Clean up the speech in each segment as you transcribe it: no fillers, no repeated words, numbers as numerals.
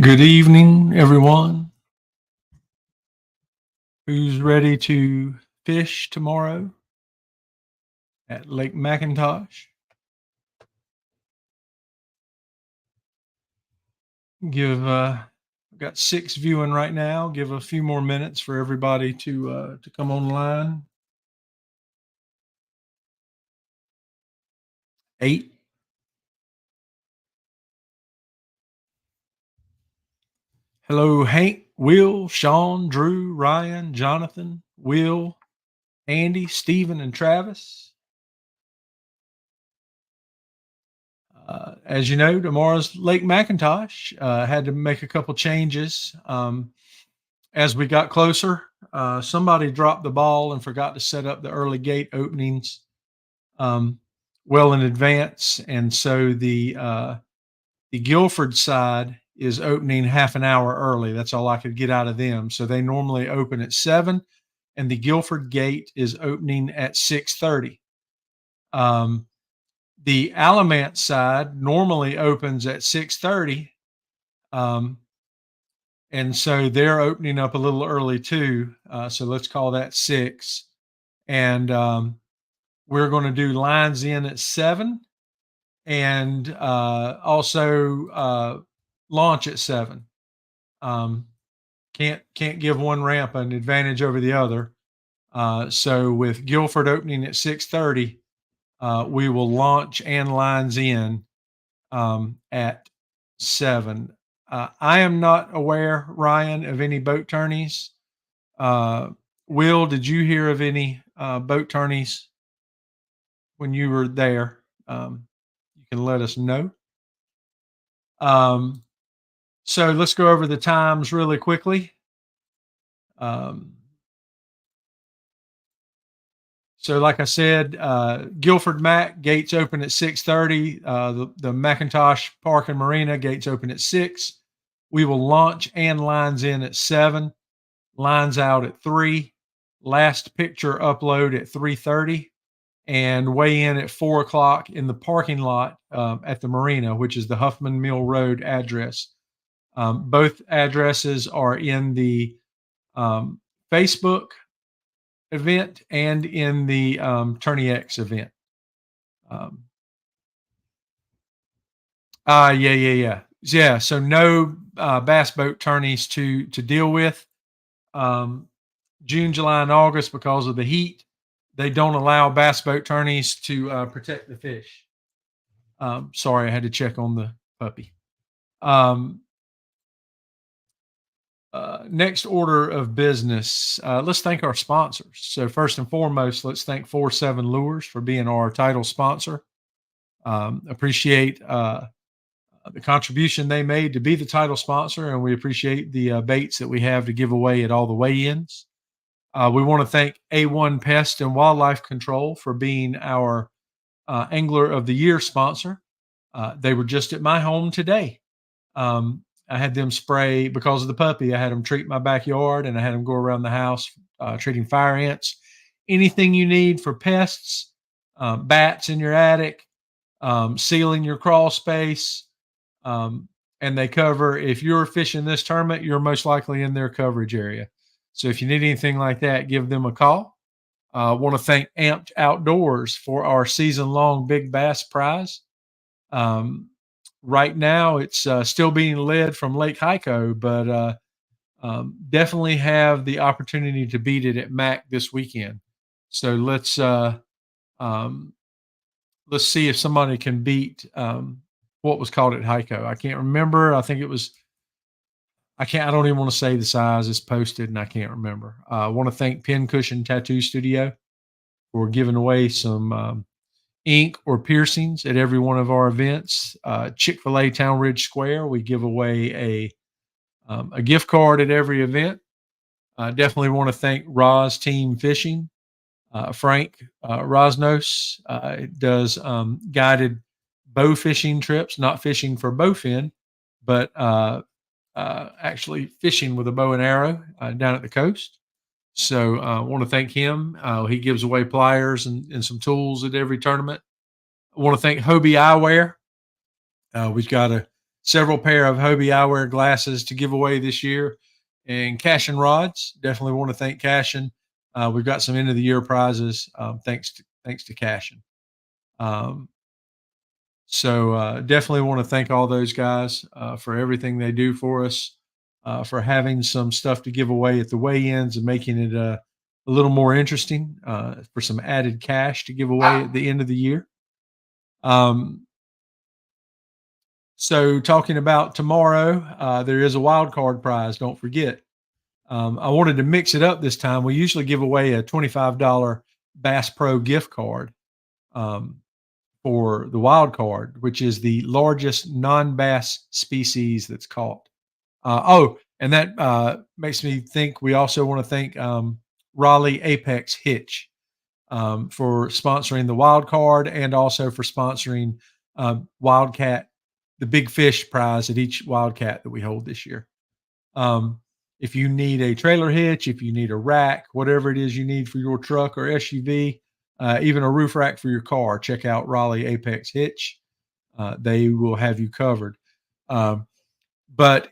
Good evening, everyone. Who's ready to fish tomorrow at Lake McIntosh? We've got 6 viewing right now. Give a few more minutes for everybody to come online. 8. Hello, Hank, Will, Sean, Drew, Ryan, Jonathan, Will, Andy, Stephen, and Travis. As you know, tomorrow's Lake McIntosh. Had to make a couple changes. As we got closer, somebody dropped the ball and forgot to set up the early gate openings um, well in advance, and so the Guilford side is opening half an hour early. That's all I could get out of them. So they normally open at 7, and the Guilford gate is opening at 6:30. Um, the Alamance side normally opens at 6:30. Um, and so they're opening up a little early too. So let's call that 6. And we're going to do lines in at 7, and also launch at 7. Um, can't give one ramp an advantage over the other. So with Guilford opening at 6:30, we will launch and lines in at 7. I am not aware, Ryan, of any boat tourneys. Will, did you hear of any boat tourneys when you were there? You can let us know. Um, so let's go over the times really quickly. Um, so, like I said, Guilford Mack gates open at 6:30. The McIntosh Park and Marina gates open at 6. We will launch and lines in at 7. Lines out at 3. Last picture upload at 3:30. And weigh in at 4 o'clock in the parking lot at the marina, which is the Huffman Mill Road address. Both addresses are in the um, Facebook event and in the Tourney X event. Um, yeah. So no bass boat tourneys to deal with. June, July, and August, because of the heat, they don't allow bass boat tourneys to protect the fish. Sorry, I had to check on the puppy. Um, Next order of business, let's thank our sponsors. So first and foremost, let's thank 47 Lures for being our title sponsor. Appreciate the contribution they made to be the title sponsor, and we appreciate the baits that we have to give away at all the weigh-ins. We want to thank A1 Pest and Wildlife Control for being our Angler of the Year sponsor. They were just at my home today. I had them spray because of the puppy. I had them treat my backyard, and I had them go around the house treating fire ants. Anything you need for pests, bats in your attic, sealing your crawl space, and they cover. If you're fishing this tournament, you're most likely in their coverage area. So if you need anything like that, give them a call. I want to thank Amped Outdoors for our season-long Big Bass prize. Right now, it's still being led from Lake Hyco, but definitely have the opportunity to beat it at Mack this weekend. So let's see if somebody can beat what was called at Hyco. I can't remember. I think it was. I can't. I don't even want to say the size. It's posted, and I can't remember. I want to thank Pincushion Tattoo Studio for giving away some ink or piercings at every one of our events. Chick-fil-A Town Ridge Square, we give away a gift card at every event. I definitely want to thank Roz Team Fishing. Frank Rosnos does guided bow fishing trips, not fishing for bowfin, but actually fishing with a bow and arrow down at the coast. So I want to thank him. He gives away pliers and some tools at every tournament. I want to thank Hobie Eyewear. We've got several pair of Hobie eyewear glasses to give away this year, and Cashin rods. Definitely want to thank Cashin. We've got some end of the year prizes. Thanks to Cashin. Um, so definitely want to thank all those guys for everything they do for us, for having some stuff to give away at the weigh-ins and making it a little more interesting, for some added cash to give away at the end of the year. Um, so talking about tomorrow, there is a wild card prize. Don't forget. I wanted to mix it up this time. We usually give away a $25 Bass Pro gift card. Um, for the wild card, which is the largest non-bass species that's caught. And that makes me think we also want to thank Raleigh Apex Hitch for sponsoring the wild card and also for sponsoring Wildcat, the big fish prize at each Wildcat that we hold this year. Um, if you need a trailer hitch, if you need a rack, whatever it is you need for your truck or SUV, even a roof rack for your car, check out Raleigh Apex Hitch. They will have you covered. Um, but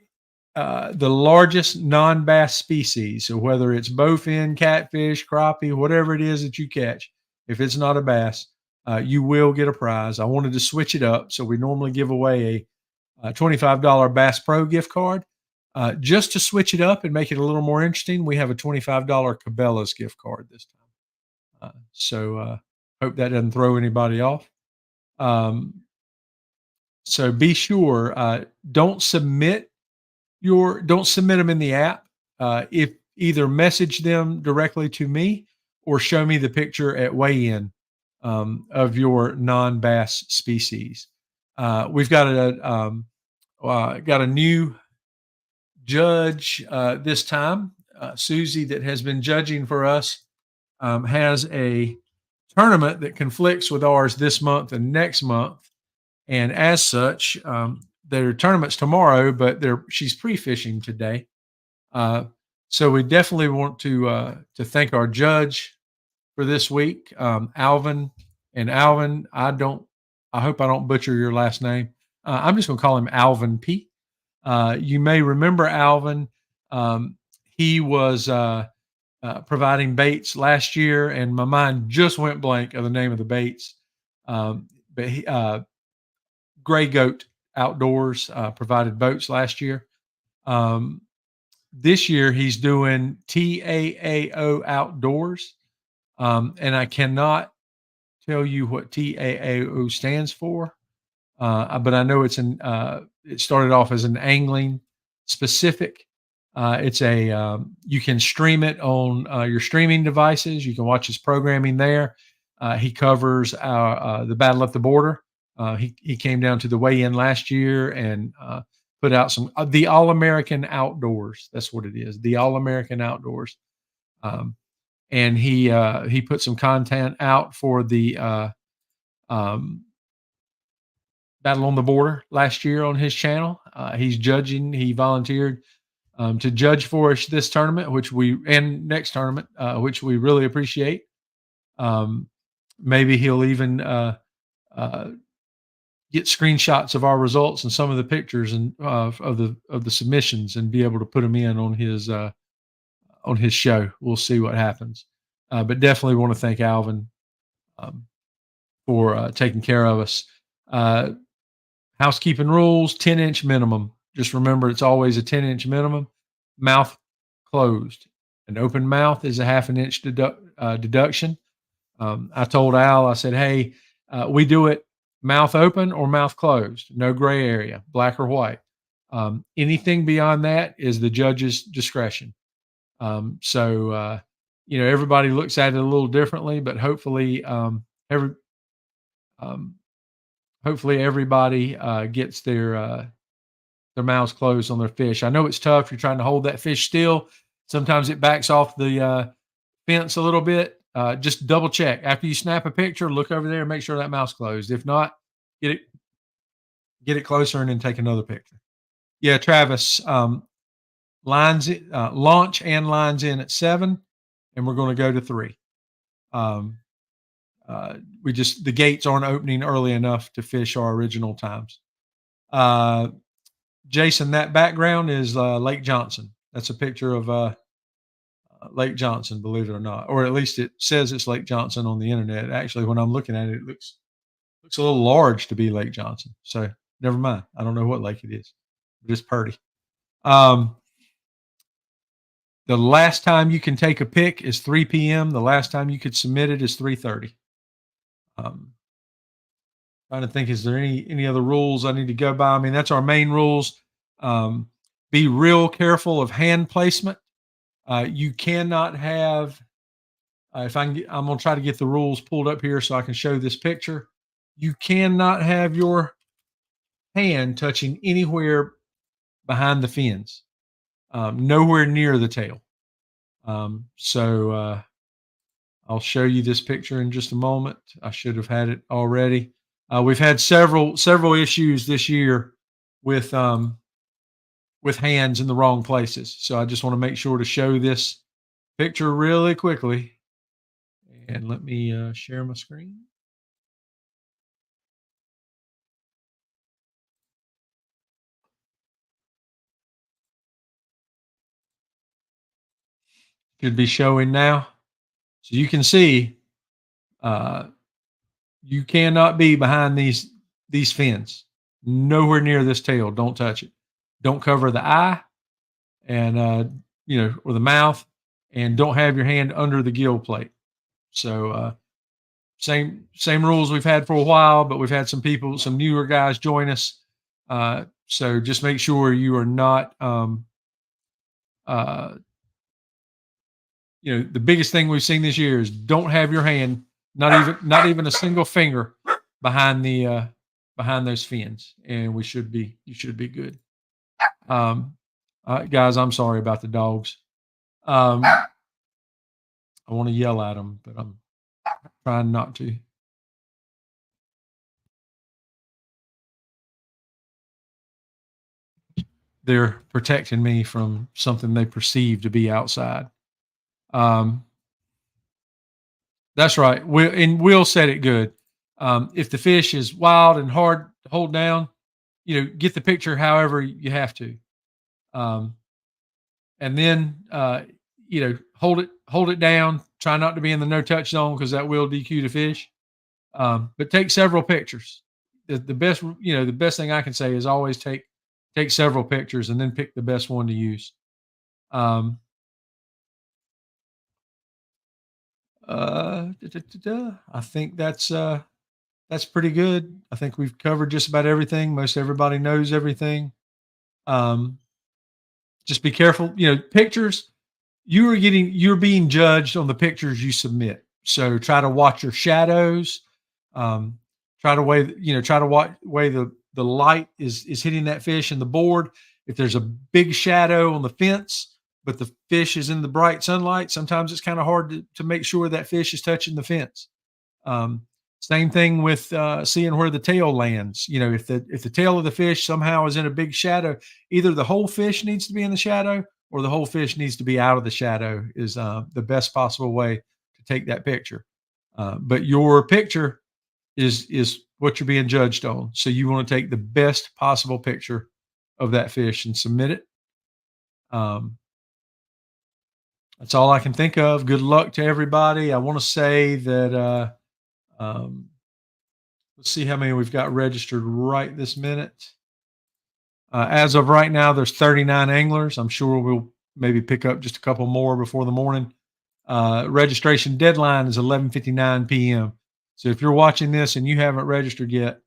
the largest non-bass species, so whether it's bowfin, catfish, crappie, whatever it is that you catch, if it's not a bass, you will get a prize. I wanted to switch it up. So we normally give away a $25 Bass Pro gift card. Just to switch it up and make it a little more interesting, we have a $25 Cabela's gift card this time. So hope that doesn't throw anybody off. Um, so be sure, don't submit them in the app. If either message them directly to me or show me the picture at weigh-in of your non-bass species. We've got a new judge this time. Susie, that has been judging for us, has a tournament that conflicts with ours this month and next month. And as such, there are tournaments tomorrow, but she's pre-fishing today. So we definitely want to thank our judge for this week, Alvin. And Alvin, I hope I don't butcher your last name. I'm just going to call him Alvin P. You may remember Alvin. He was providing baits last year, and my mind just went blank of the name of the baits. But Gray Goat Outdoors provided boats last year. This year he's doing TAAO Outdoors, and I cannot tell you what TAAO stands for, but I know it started off as an angling specific. It's you can stream it on your streaming devices. You can watch his programming there. He covers the Battle at the Border. He came down to the weigh-in last year and put out some the All-American Outdoors. That's what it is, the All-American Outdoors. And he put some content out for the Battle on the Border last year on his channel. He's judging. He volunteered to judge for us this tournament, and next tournament, which we really appreciate. Maybe he'll even get screenshots of our results and some of the pictures and of the submissions and be able to put them in on his show. We'll see what happens. But definitely want to thank Alvin for taking care of us. Housekeeping rules: 10-inch minimum. Just remember, it's always a 10-inch minimum. Mouth closed. An open mouth is a half an inch deduction. I told Al, I said, hey, we do it mouth open or mouth closed. No gray area, black or white. Anything beyond that is the judge's discretion. So everybody looks at it a little differently, but hopefully everybody gets their mouths closed on their fish. I know it's tough. You're trying to hold that fish still. Sometimes it backs off the fence a little bit. Just double check after you snap a picture. Look over there and make sure that mouth's closed. If not, get it closer and then take another picture. Yeah, Travis. Launch and lines in at 7, and we're going to go to 3. The gates aren't opening early enough to fish our original times. Jason, that background is Lake Johnson. That's a picture of Lake Johnson, believe it or not, or at least it says it's Lake Johnson on the internet. Actually, when I'm looking at it, it looks a little large to be Lake Johnson. So never mind. I don't know what lake it is. It's pretty. Um, the last time you can take a pic is 3 p.m. The last time you could submit it is 3:30. Um, Trying to think, is there any other rules I need to go by? I mean, that's our main rules. Um, be real careful of hand placement. You cannot have. If I can, I'm going to try to get the rules pulled up here so I can show this picture. You cannot have your hand touching anywhere behind the fins, nowhere near the tail. So I'll show you this picture in just a moment. I should have had it already. We've had several issues this year with hands in the wrong places. So I just want to make sure to show this picture really quickly. And let me share my screen. Should be showing now. So you can see uh, you cannot be behind these fins. Nowhere near this tail. Don't touch it. Don't cover the eye and or the mouth, and don't have your hand under the gill plate. So same rules we've had for a while, but we've had some newer guys join us. So just make sure you are not uh, the biggest thing we've seen this year is don't have your hand, not even a single finger behind those fins, and you should be good. Guys, I'm sorry about the dogs. I want to yell at them, but I'm trying not to. They're protecting me from something they perceive to be outside. That's right. Will said it good. If the fish is wild and hard to hold down, get the picture however you have to. And then hold it down. Try not to be in the no touch zone because that will DQ the fish. But take several pictures. The best thing I can say is always take several pictures and then pick the best one to use. I think that's pretty good. I think we've covered just about everything. Most everybody knows everything. Just be careful. Pictures. You're being judged on the pictures you submit. So try to watch your shadows. Try to way the light is hitting that fish and the board. If there's a big shadow on the fence, but the fish is in the bright sunlight, sometimes it's kind of hard to make sure that fish is touching the fence. Same thing with seeing where the tail lands. If the tail of the fish somehow is in a big shadow, either the whole fish needs to be in the shadow or the whole fish needs to be out of the shadow is the best possible way to take that picture. But your picture is what you're being judged on. So you want to take the best possible picture of that fish and submit it. That's all I can think of. Good luck to everybody. I want to say that let's see how many we've got registered right this minute. As of right now, there's 39 anglers. I'm sure we'll maybe pick up just a couple more before the morning. Registration deadline is 11:59 p.m. So if you're watching this and you haven't registered yet,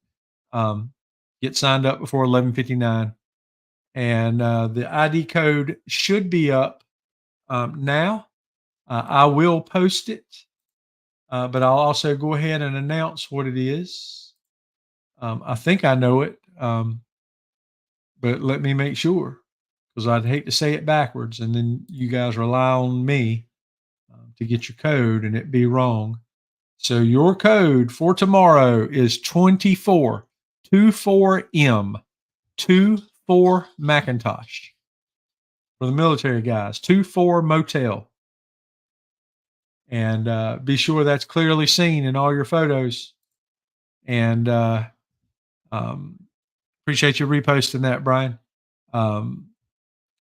get signed up before 11:59. And the ID code should be up now. I will post it, but I'll also go ahead and announce what it is. I think I know it, but let me make sure because I'd hate to say it backwards and then you guys rely on me to get your code and it be wrong. So your code for tomorrow is 24M 24 Macintosh for the military guys, 24 Motel. And be sure that's clearly seen in all your photos. And appreciate you reposting that, Brian. Um,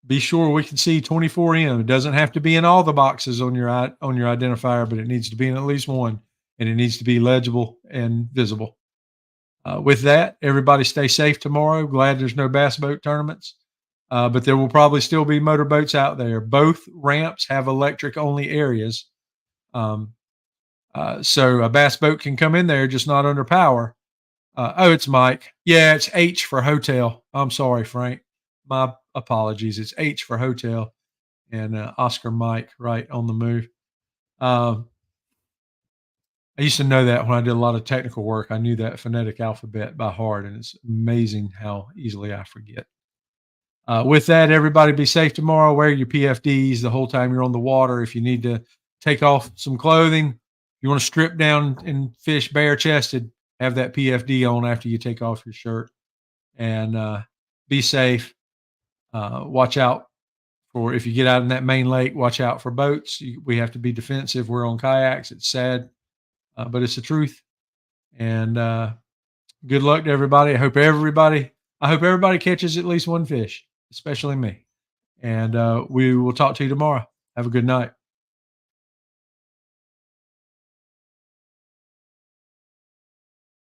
be sure we can see 24M. It doesn't have to be in all the boxes on your identifier, but it needs to be in at least one, and it needs to be legible and visible. With that, everybody stay safe tomorrow. Glad there's no bass boat tournaments, but there will probably still be motorboats out there. Both ramps have electric only areas. Um, so a bass boat can come in there, just not under power. Oh, it's Mike. Yeah, it's H for hotel. I'm sorry, Frank. My apologies. It's H for hotel and Oscar Mike, right on the move. Um, I used to know that when I did a lot of technical work. I knew that phonetic alphabet by heart, and it's amazing how easily I forget. With that, everybody be safe tomorrow. Wear your PFDs the whole time you're on the water. If you need to take off some clothing, you want to strip down and fish bare chested, have that PFD on after you take off your shirt. And be safe. Watch out for if you get out in that main lake, watch out for boats. We have to be defensive. We're on kayaks. It's sad, but it's the truth. And good luck to everybody. I hope everybody catches at least one fish, especially me. And we will talk to you tomorrow. Have a good night.